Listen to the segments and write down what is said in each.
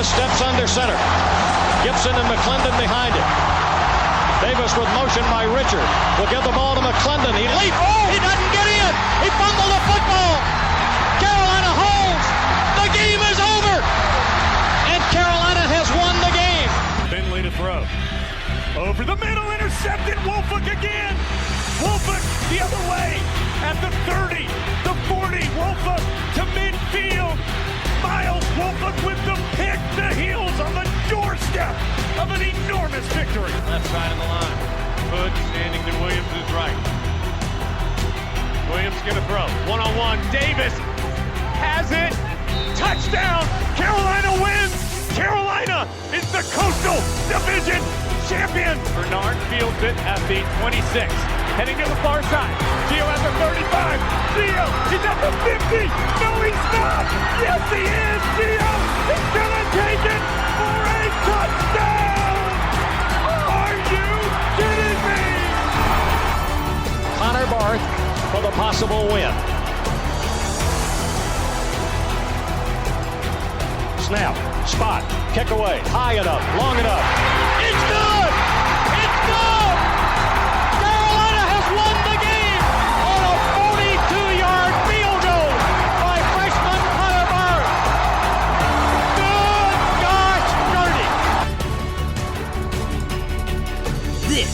Davis steps under center. Gibson and McClendon behind him. Davis with motion by Richard. Will give the ball to McClendon. He leaps. Oh, he doesn't get in. He fumbled the football. Carolina holds. The game is over. And Carolina has won the game. Finley to throw. Over the middle, intercepted. Wolford again. Wolford the other way at the 30, the 40. Wolford to midfield. Miles Wolford with the pick. The heels on the doorstep of an enormous victory. Left side of the line. Hood standing to Williams' right. Williams going to throw. One-on-one. Davis has it. Touchdown. Carolina wins. Carolina is the Coastal Division champion. Bernard fields it at the 26. Heading to the far side. Gio at the 35. Gio is at the 50. No, he's not. Yes, he is. Gio is going to take it for a touchdown. Are you kidding me? Connor Barth for the possible win. Snap, spot, kick away, high enough, long enough. It's good! It's good! Carolina has won the game on a 42-yard field goal by freshman Connor Barth. Good gosh, dirty! This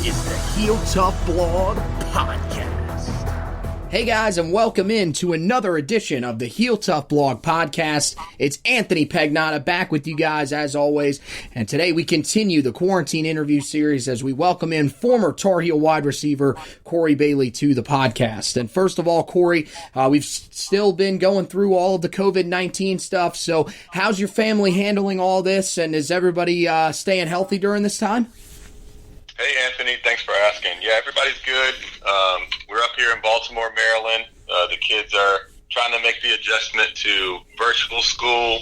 is the Heel Tough Blog Podcast. Hey guys, and welcome in to another edition of the Heel Tough Blog Podcast. It's Anthony Pagnotta back with you guys as always, and today we continue the quarantine interview series as we welcome in former Tar Heel wide receiver Kory Bailey to the podcast. And first of all, Kory, we've still been going through all of the COVID-19 stuff, so how's your family handling all this, and is everybody staying healthy during this time? Hey, Anthony. Thanks for asking. Yeah, everybody's good. We're up here in Baltimore, Maryland. The kids are trying to make the adjustment to virtual school,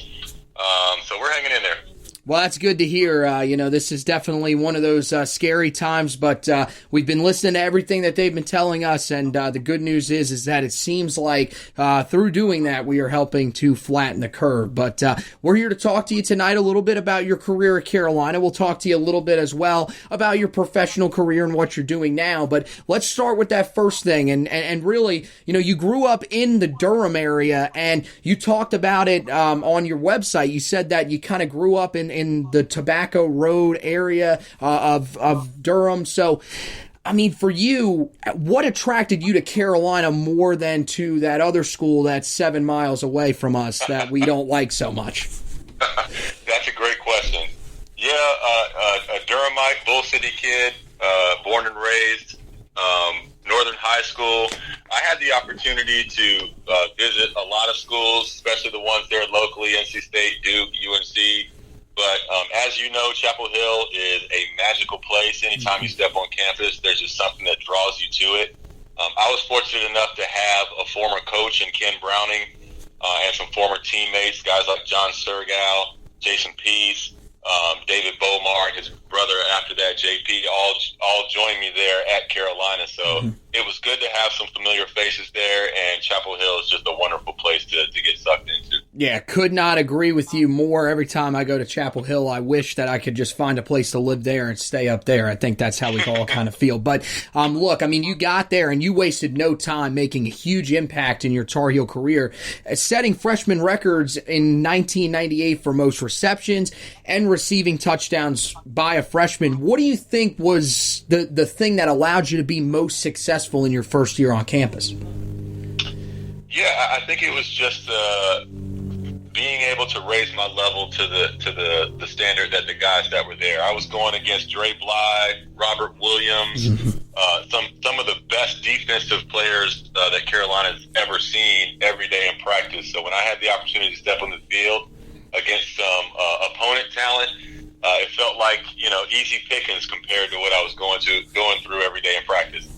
so we're hanging in there. Well, that's good to hear. This is definitely one of those scary times, but we've been listening to everything that they've been telling us, and the good news is that it seems like through doing that, we are helping to flatten the curve. But we're here to talk to you tonight a little bit about your career at Carolina. We'll talk to you a little bit as well about your professional career and what you're doing now. But let's start with that first thing. And really, you grew up in the Durham area, and you talked about it on your website. You said that you kind of grew up in the Tobacco Road area of Durham. So, for you, what attracted you to Carolina more than to that other school that's 7 miles away from us that we don't like so much? That's a great question. Yeah, a Durhamite, Bull City kid, born and raised, Northern High School. I had the opportunity to visit a lot of schools, especially the ones there locally, NC State, Duke, UNC. But as you know, Chapel Hill is a magical place. Anytime you step on campus, there's just something that draws you to it. I was fortunate enough to have a former coach in Ken Browning and some former teammates, guys like John Sergal, Jason Peace, David Bomar, and his brother after that, JP, all joined me there at Carolina. So it was good to have some familiar faces there, and Chapel Hill is just a wonderful place to get sucked into. Yeah, could not agree with you more. Every time I go to Chapel Hill, I wish that I could just find a place to live there and stay up there. I think that's how we all kind of feel. But look, you got there and you wasted no time making a huge impact in your Tar Heel career, setting freshman records in 1998 for most receptions and receiving touchdowns by a freshman. What do you think was the thing that allowed you to be most successful in your first year on campus? Yeah, I think it was just being able to raise my level to the standard that the guys that were there. I was going against Dre Bly, Robert Williams, some of the best defensive players that Carolina's ever seen every day in practice. So when I had the opportunity to step on the field against some opponent talent, it felt like easy pickings compared to what I was going through every day in practice.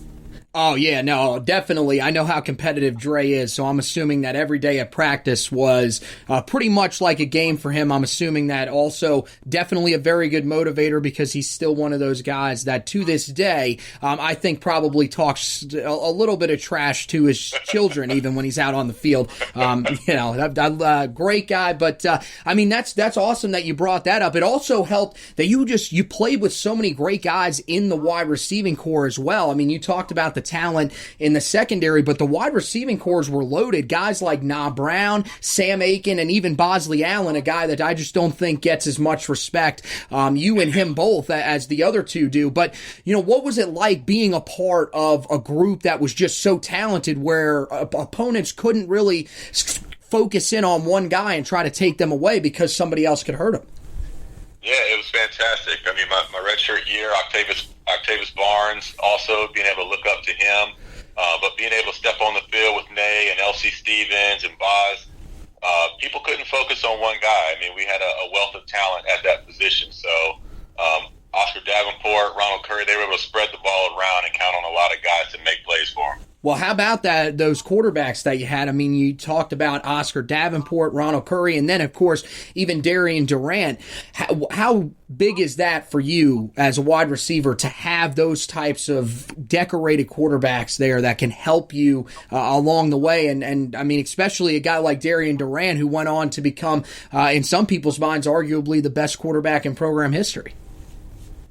Oh, yeah, no, definitely. I know how competitive Dre is, so I'm assuming that every day at practice was pretty much like a game for him. I'm assuming that also definitely a very good motivator because he's still one of those guys that to this day, I think probably talks a little bit of trash to his children even when he's out on the field. Great guy, but I mean, that's awesome that you brought that up. It also helped that you played with so many great guys in the wide receiving core as well. I mean, you talked about the talent in the secondary, but the wide receiving cores were loaded. Guys like Nah Brown, Sam Aiken, and even Bosley Allen, a guy that I just don't think gets as much respect, you and him both, as the other two do. But, what was it like being a part of a group that was just so talented where opponents couldn't really focus in on one guy and try to take them away because somebody else could hurt them? Yeah, it was fantastic. I mean, my redshirt year, Octavius Barnes, also being able to look up to him, but being able to step on the field with Nay and LC Stevens and Boz, people couldn't focus on one guy. I mean, we had a wealth of talent at that position. So Oscar Davenport, Ronald Curry, they were able to spread the ball around and count on a lot of guys to make plays for them. Well, how about those quarterbacks that you had? I mean, you talked about Oscar Davenport, Ronald Curry, and then, of course, even Darian Durant. How big is that for you as a wide receiver to have those types of decorated quarterbacks there that can help you along the way? And I mean, especially a guy like Darian Durant, who went on to become, in some people's minds, arguably the best quarterback in program history.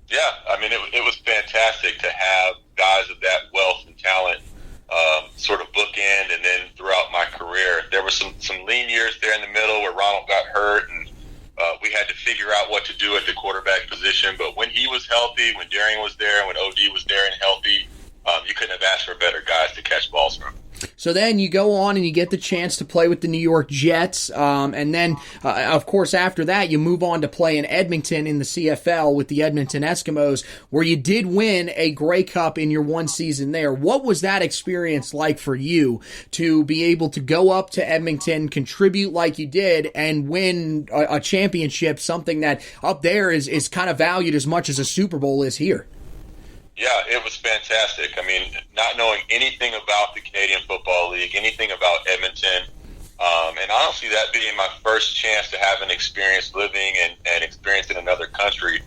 Yeah, I mean, it was fantastic to have guys of that wealth and talent sort of bookend, and then throughout my career, there were some lean years there in the middle where Ronald got hurt, and we had to figure out what to do at the quarterback position. But when he was healthy, when Darian was there, when OD was there and healthy, you couldn't have asked for better guys to catch balls from. So then you go on and you get the chance to play with the New York Jets, and then, of course, after that, you move on to play in Edmonton in the CFL with the Edmonton Eskimos, where you did win a Grey Cup in your one season there. What was that experience like for you to be able to go up to Edmonton, contribute like you did, and win a championship, something that up there is kind of valued as much as a Super Bowl is here? Yeah, it was fantastic. I mean, not knowing anything about the Canadian Football League, anything about Edmonton, and honestly, that being my first chance to have an experience living and experience in another country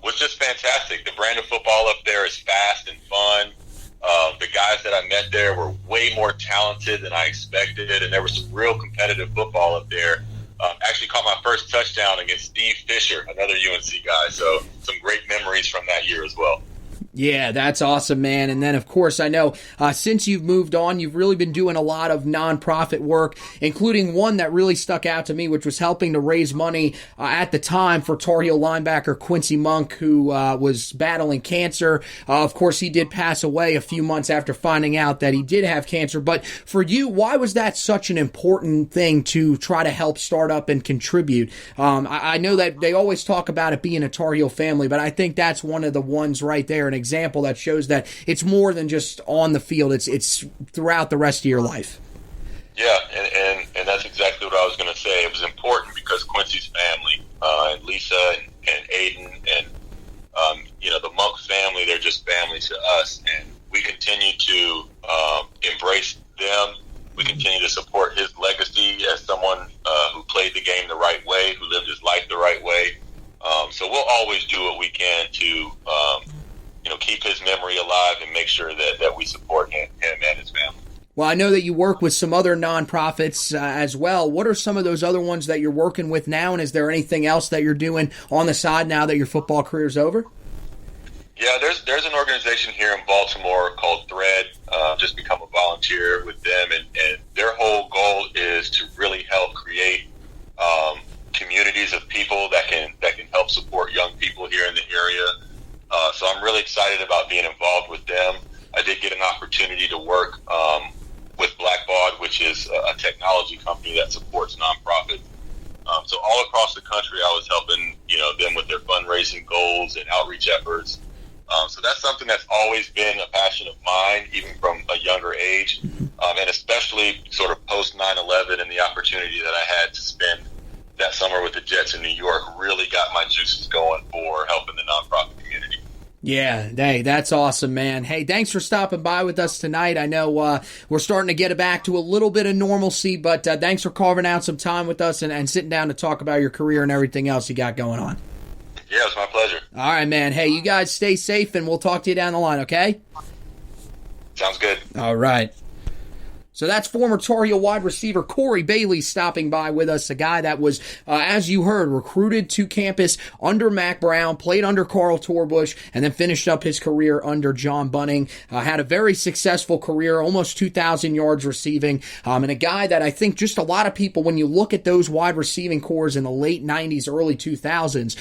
was just fantastic. The brand of football up there is fast and fun. The guys that I met there were way more talented than I expected, and there was some real competitive football up there. Actually caught my first touchdown against Steve Fisher, another UNC guy, so some great memories from that year as well. Yeah, that's awesome, man. And then, of course, I know since you've moved on, you've really been doing a lot of nonprofit work, including one that really stuck out to me, which was helping to raise money at the time for Tar Heel linebacker Quincy Monk, who was battling cancer. Of course, he did pass away a few months after finding out that he did have cancer. But for you, why was that such an important thing to try to help start up and contribute? I know that they always talk about it being a Tar Heel family, but I think that's one of the ones right there, an example that shows that it's more than just on the field. It's throughout the rest of your life. Yeah, and that's exactly what I was going to say. It was important because Quincy's family, and Lisa and Aiden and the Monk family, they're just family to us, and we continue to embrace them. We continue to support his legacy as someone who played the game the right way, who lived his life the right way. So we'll always do what we can to keep his memory alive and make sure that we support him and his family. Well, I know that you work with some other nonprofits as well. What are some of those other ones that you're working with now, and is there anything else that you're doing on the side now that your football career's over? Yeah, there's an organization here in Baltimore called Thread. Just become a volunteer with them, and their whole goal is to really help create communities of people that can help support young people here in the area. So I'm really excited about being involved with them. I did get an opportunity to work with Blackbaud, which is a technology company that supports nonprofits. So all across the country, I was helping them with their fundraising goals and outreach efforts. So that's something that's always been a passion of mine, even from a younger age, and especially sort of post 9/11 and the opportunity that I had to spend that summer with the Jets in New York really got my juices going for helping the nonprofit community. Yeah, hey, that's awesome, man. Hey, thanks for stopping by with us tonight. I know we're starting to get it back to a little bit of normalcy, but thanks for carving out some time with us and sitting down to talk about your career and everything else you got going on. Yeah, it's my pleasure. All right, man. Hey, you guys stay safe, and we'll talk to you down the line, okay? Sounds good. All right. So that's former Tar Heel wide receiver Kory Bailey stopping by with us, a guy that was, as you heard, recruited to campus under Mack Brown, played under Carl Torbush, and then finished up his career under John Bunning. Had a very successful career, almost 2,000 yards receiving, and a guy that I think just a lot of people, when you look at those wide receiving cores in the late 90s, early 2000s,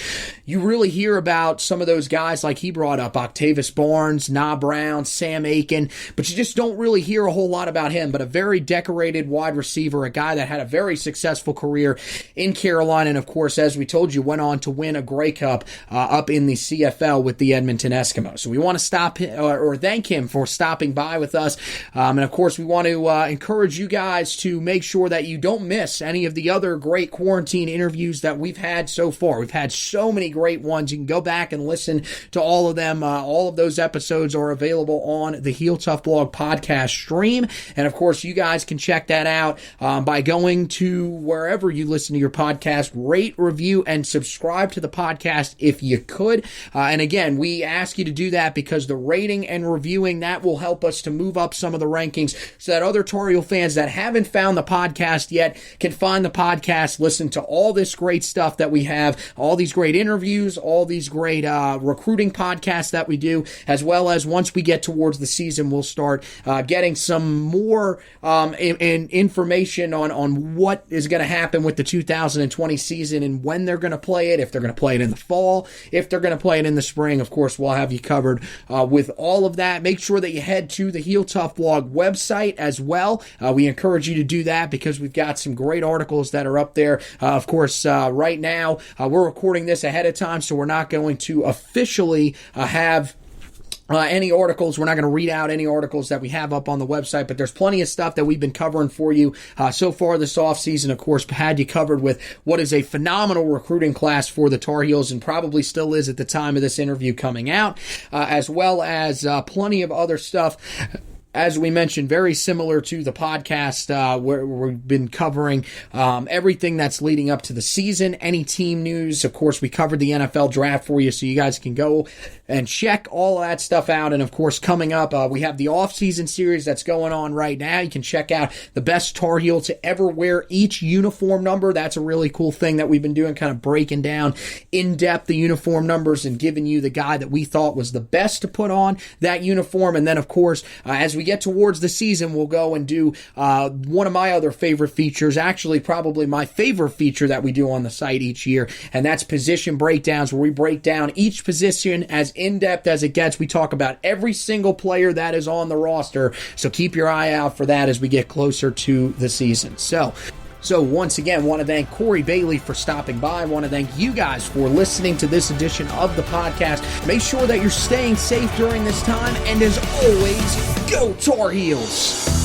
you really hear about some of those guys like he brought up, Octavius Barnes, Na Brown, Sam Aiken, but you just don't really hear a whole lot about him. But a very decorated wide receiver, a guy that had a very successful career in Carolina, and of course, as we told you, went on to win a Grey Cup up in the CFL with the Edmonton Eskimos. So we want to stop or thank him for stopping by with us, and of course, we want to encourage you guys to make sure that you don't miss any of the other great quarantine interviews that we've had so far. We've had so many great ones. You can go back and listen to all of them. All of those episodes are available on the Heel Tough Blog podcast stream, and of course, you guys can check that out by going to wherever you listen to your podcast, rate, review, and subscribe to the podcast if you could. And again, we ask you to do that because the rating and reviewing, that will help us to move up some of the rankings so that other Tar Heel fans that haven't found the podcast yet can find the podcast, listen to all this great stuff that we have, all these great interviews, all these great recruiting podcasts that we do, as well as once we get towards the season, we'll start getting some more information on what is going to happen with the 2020 season and when they're going to play it, if they're going to play it in the fall, if they're going to play it in the spring. Of course, we'll have you covered with all of that. Make sure that you head to the Heel Tough Blog website as well. We encourage you to do that because we've got some great articles that are up there. Of course, right now, we're recording this ahead of time, so we're not going to officially have any articles. We're not going to read out any articles that we have up on the website, but there's plenty of stuff that we've been covering for you so far this offseason. Of course, had you covered with what is a phenomenal recruiting class for the Tar Heels and probably still is at the time of this interview coming out, as well as plenty of other stuff. As we mentioned, very similar to the podcast where we've been covering everything that's leading up to the season, any team news. Of course, we covered the NFL draft for you, so you guys can go and check all of that stuff out. And, of course, coming up, we have the off-season series that's going on right now. You can check out the best Tar Heel to ever wear each uniform number. That's a really cool thing that we've been doing, kind of breaking down in-depth the uniform numbers and giving you the guy that we thought was the best to put on that uniform. And then, of course, as we get towards the season, we'll go and do one of my other favorite features, actually probably my favorite feature that we do on the site each year, and that's position breakdowns, where we break down each position as in-depth as it gets. We talk about every single player that is on the roster, so keep your eye out for that as we get closer to the season. So once again, want to thank Kory Bailey for stopping by. I want to thank you guys for listening to this edition of the podcast. Make sure that you're staying safe during this time, and as always, go Tar Heels!